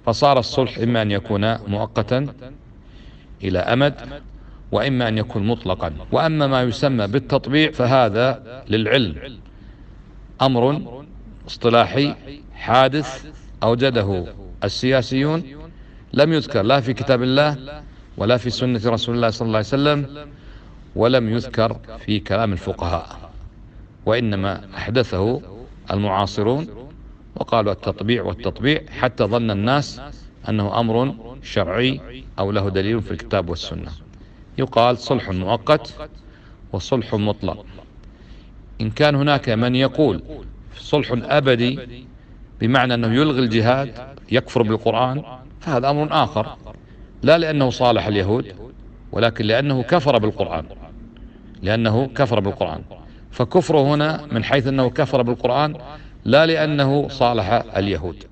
فصار الصلح إما أن يكون مؤقتا إلى أمد، وإما أن يكون مطلقا. وأما ما يسمى بالتطبيع فهذا للعلم أمر اصطلاحي حادث أوجده السياسيون، لم يذكر لا في كتاب الله ولا في سنة رسول الله صلى الله عليه وسلم، ولم يذكر في كلام الفقهاء، وإنما أحدثه المعاصرون وقالوا التطبيع والتطبيع، حتى ظن الناس أنه أمر شرعي أو له دليل في الكتاب والسنة. يقال صلح مؤقت وصلح مطلق. إن كان هناك من يقول صلح أبدي بمعنى أنه يلغي الجهاد يكفر بالقرآن، فهذا أمر آخر، لا لأنه صالح اليهود، ولكن لأنه كفر بالقرآن، فكفره هنا من حيث أنه كفر بالقرآن، لا لأنه صالح اليهود.